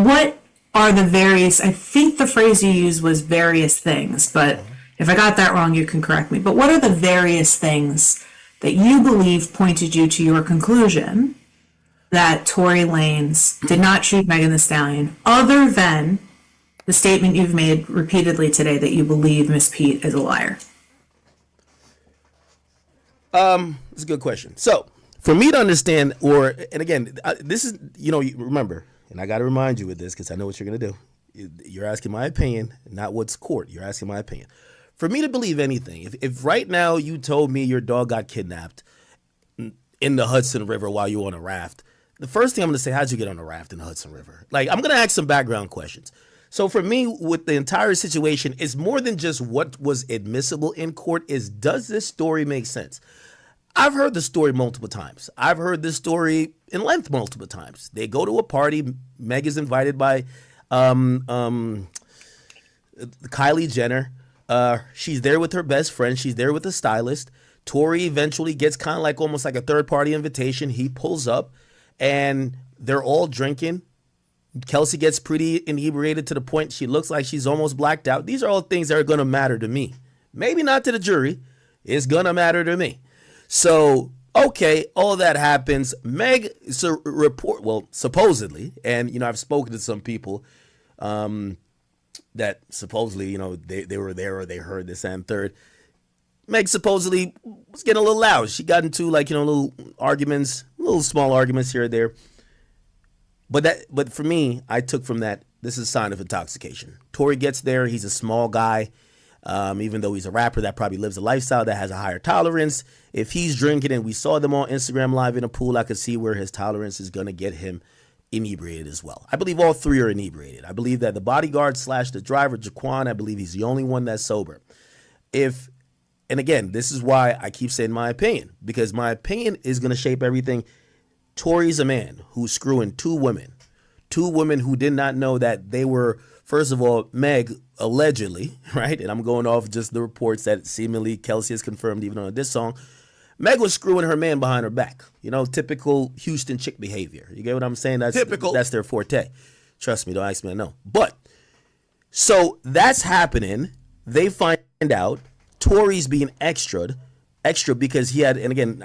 What are the various, I think the phrase you used was various things, but if I got that wrong, you can correct me. But what are the various things that you believe pointed you to your conclusion that Tory Lanez did not shoot Megan Thee Stallion, other than the statement you've made repeatedly today that you believe Miss Pete is a liar? It's a good question. So, for me to understand, and again, this is, remember, and I got to remind you with this because I know what you're going to do. You're asking my opinion, not what's court. You're asking my opinion. For me to believe anything, if right now you told me your dog got kidnapped in the Hudson River while you were on a raft, the first thing I'm going to say, how'd you get on a raft in the Hudson River? Like, I'm going to ask some background questions. So for me, with the entire situation, it's more than just what was admissible in court, is does this story make sense? I've heard the story multiple times. I've heard this story in length multiple times. They go to a party. Meg is invited by Kylie Jenner. She's there with her best friend. She's there with a stylist. Tory eventually gets kind of like almost like a third-party invitation. He pulls up, and they're all drinking. Kelsey gets pretty inebriated to the point she looks like she's almost blacked out. These are all things that are going to matter to me. Maybe not to the jury. It's going to matter to me. So, okay, all that happens. Meg, supposedly, and, I've spoken to some people that supposedly, they were there or they heard this and third. Meg supposedly was getting a little loud. She got into little arguments, little small arguments here or there. But for me, I took from that, this is a sign of intoxication. Tory gets there. He's a small guy. Even though he's a rapper that probably lives a lifestyle that has a higher tolerance. If he's drinking, and we saw them on Instagram Live in a pool, I could see where his tolerance is going to get him inebriated as well. I believe all three are inebriated. I believe that the bodyguard / the driver, Jaquan, I believe he's the only one that's sober. And again, this is why I keep saying my opinion, because my opinion is going to shape everything. Tory's a man who's screwing two women who did not know that they were, first of all, Meg, allegedly, right? And I'm going off just the reports that seemingly Kelsey has confirmed even on this song. Meg was screwing her man behind her back. Typical Houston chick behavior. You get what I'm saying? That's typical. That's their forte. Trust me, don't ask me, I know. But, so that's happening. They find out Tory's being extra because he had, and again,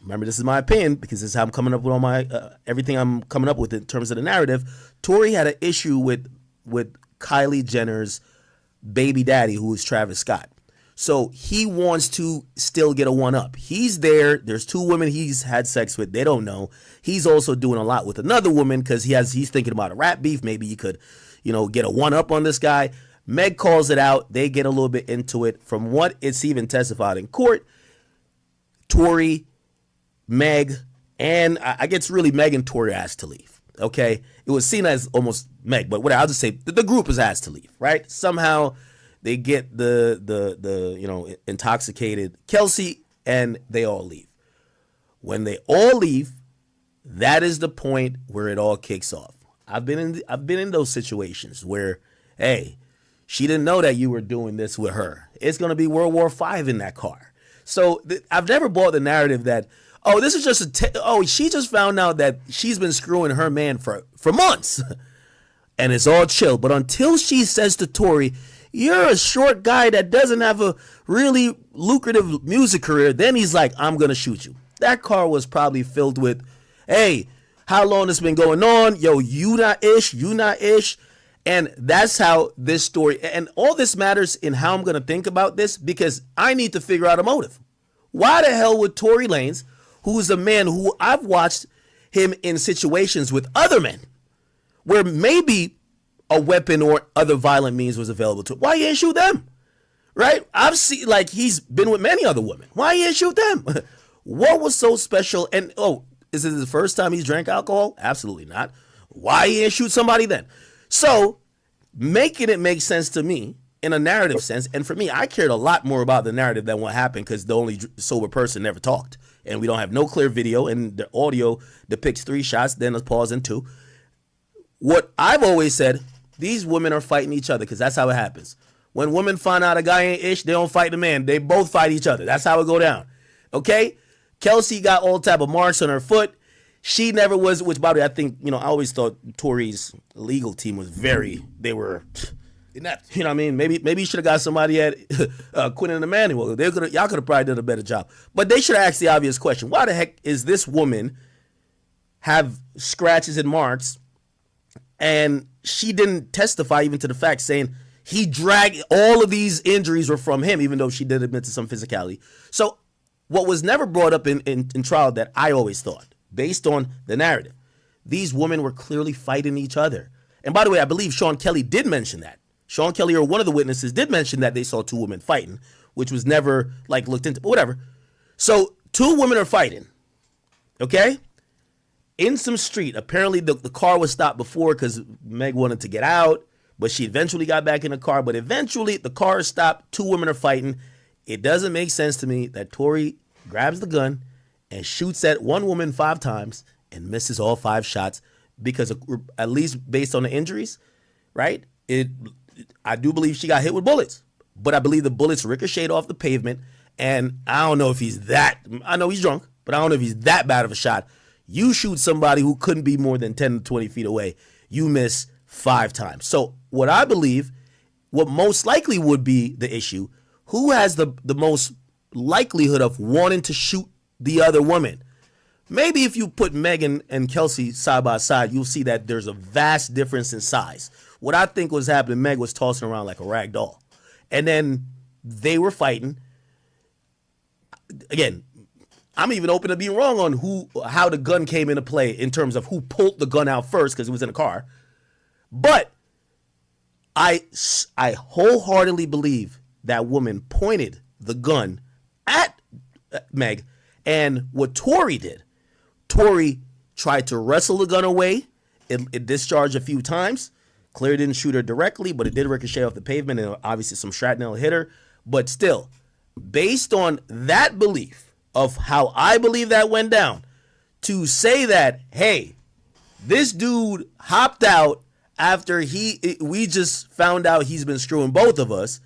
remember, this is my opinion because this is how I'm coming up with all my everything I'm coming up with in terms of the narrative. Tory had an issue with Kylie Jenner's baby daddy, who is Travis Scott. So he wants to still get a one-up. He's there. There's two women he's had sex with. They don't know. He's also doing a lot with another woman because he's thinking about a rap beef. Maybe he could, get a one-up on this guy. Meg calls it out. They get a little bit into it. From what it's even testified in court, Tory, Meg, and I guess really Meg and Tory asked to leave. Okay, it was seen as almost Meg, but whatever. I'll just say the group is asked to leave. Right? Somehow they get the intoxicated Kelsey, and they all leave. When they all leave, that is the point where it all kicks off. I've been in those situations where, hey, she didn't know that you were doing this with her. It's gonna be World War V in that car. So I've never bought the narrative that, oh, this is just she just found out that she's been screwing her man for months. And it's all chill. But until she says to Tory, you're a short guy that doesn't have a really lucrative music career, then he's like, I'm going to shoot you. That car was probably filled with, hey, how long this been going on? Yo, you not ish. And that's how this story, and all this matters in how I'm going to think about this, because I need to figure out a motive. Why the hell would Tory Lanez, who's a man who I've watched him in situations with other men where maybe a weapon or other violent means was available to him, why he didn't shoot them? Right? I've seen, he's been with many other women. Why he didn't shoot them? What was so special? And, is it the first time he's drank alcohol? Absolutely not. Why he didn't shoot somebody then? So, making it make sense to me in a narrative sense, and for me, I cared a lot more about the narrative than what happened because the only sober person never talked. And we don't have no clear video, and the audio depicts 3 shots, then a pause and 2. What I've always said, these women are fighting each other because that's how it happens. When women find out a guy ain't ish, they don't fight the man. They both fight each other. That's how it go down. Okay? Kelsey got all type of marks on her foot. She never was, which by the way, I think, I always thought Tory's legal team was they were inept. You know what I mean? Maybe you should have got somebody at Quinn and Emmanuel. Y'all could have probably done a better job. But they should have asked the obvious question. Why the heck is this woman have scratches and marks, and she didn't testify even to the fact saying he dragged all of these injuries were from him, even though she did admit to some physicality. So what was never brought up in trial that I always thought, based on the narrative, these women were clearly fighting each other. And by the way, I believe Sean Kelly did mention that. Sean Kelly, or one of the witnesses, did mention that they saw two women fighting, which was never looked into, but whatever. So two women are fighting, okay? In some street. Apparently the car was stopped before because Meg wanted to get out, but she eventually got back in the car. But eventually the car is stopped. Two women are fighting. It doesn't make sense to me that Tory grabs the gun and shoots at one woman 5 times and misses all 5 shots because at least based on the injuries, right? I do believe she got hit with bullets, but I believe the bullets ricocheted off the pavement. And I don't know if I know he's drunk, but I don't know if he's that bad of a shot. You shoot somebody who couldn't be more than 10 to 20 feet away, you miss 5 times. So what I believe, what most likely would be the issue, who has the most likelihood of wanting to shoot the other woman? Maybe if you put Megan and Kelsey side by side, you'll see that there's a vast difference in size. What I think was happening, Meg was tossing around like a rag doll. And then they were fighting. Again, I'm even open to being wrong on how the gun came into play in terms of who pulled the gun out first because it was in a car. But I wholeheartedly believe that woman pointed the gun at Meg. And what Tory did, Tory tried to wrestle the gun away. It discharged a few times. Clearly didn't shoot her directly, but it did ricochet off the pavement, and obviously some shrapnel hit her. But still, based on that belief of how I believe that went down, to say that, hey, this dude hopped out after we just found out he's been screwing both of us,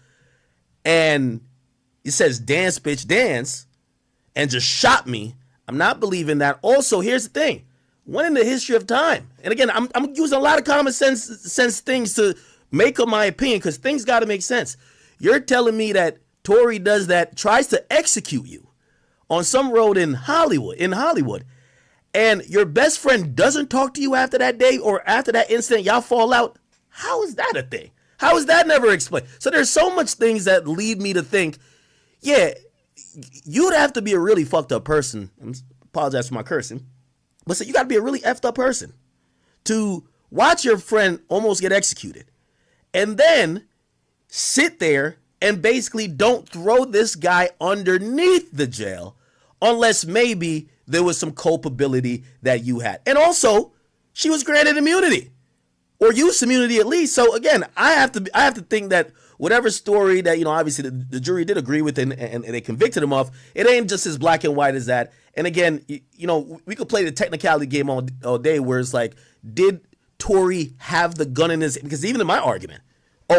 and he says, dance, bitch, dance, and just shot me. I'm not believing that. Also, here's the thing. When in the history of time, and again, I'm using a lot of common sense things to make up my opinion because things got to make sense. You're telling me that Tory does that, tries to execute you on some road in Hollywood, and your best friend doesn't talk to you after that day or after that incident, y'all fall out. How is that a thing? How is that never explained? So there's so much things that lead me to think, yeah, you'd have to be a really fucked up person. I apologize for my cursing. But so you got to be a really effed up person to watch your friend almost get executed and then sit there and basically don't throw this guy underneath the jail unless maybe there was some culpability that you had. And also, she was granted immunity or use immunity at least. So again, I have to think that whatever story that, obviously the jury did agree with and they convicted him of, it ain't just as black and white as that. And again, we could play the technicality game all day where it's like, did Tory have the gun in his, because even in my argument,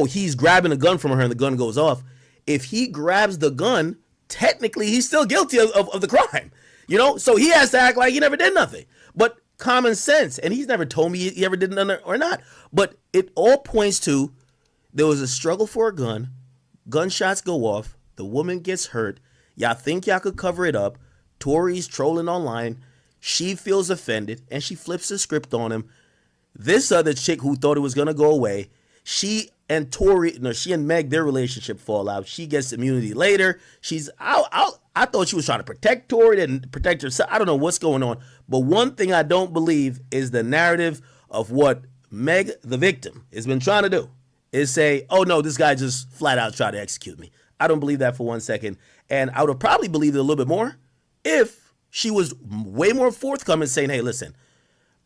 he's grabbing a gun from her and the gun goes off. If he grabs the gun, technically he's still guilty of the crime, so he has to act like he never did nothing. But common sense, and he's never told me he ever did nothing or not, but it all points to there was a struggle for a gun, gunshots go off, the woman gets hurt, y'all think y'all could cover it up, Tory's trolling online, she feels offended, and she flips the script on him. This other chick who thought it was going to go away, she and Meg, their relationship fall out. She gets immunity later. She's out. I thought she was trying to protect Tory and protect herself. I don't know what's going on. But one thing I don't believe is the narrative of what Meg, the victim, has been trying to do. Is say, oh no, this guy just flat out tried to execute me. I don't believe that for 1 second. And I would have probably believed it a little bit more if she was way more forthcoming saying, hey, listen,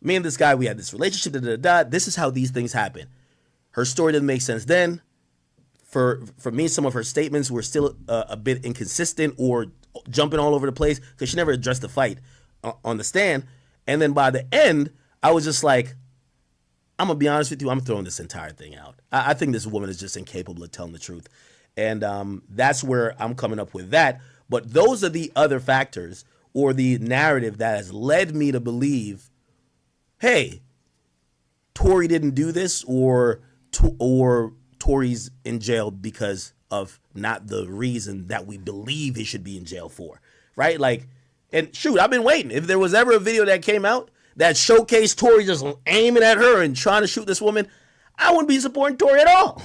me and this guy, we had this relationship, this is how these things happen. Her story didn't make sense then. For me, some of her statements were still a bit inconsistent or jumping all over the place because she never addressed the fight on the stand. And then by the end, I was just like, I'm going to be honest with you, I'm throwing this entire thing out. I think this woman is just incapable of telling the truth. And that's where I'm coming up with that. But those are the other factors or the narrative that has led me to believe, hey, Tory didn't do this, or Tory's in jail because of not the reason that we believe he should be in jail for, right? Like, and shoot, I've been waiting. If there was ever a video that came out that showcased Tory just aiming at her and trying to shoot this woman, I wouldn't be supporting Tory at all.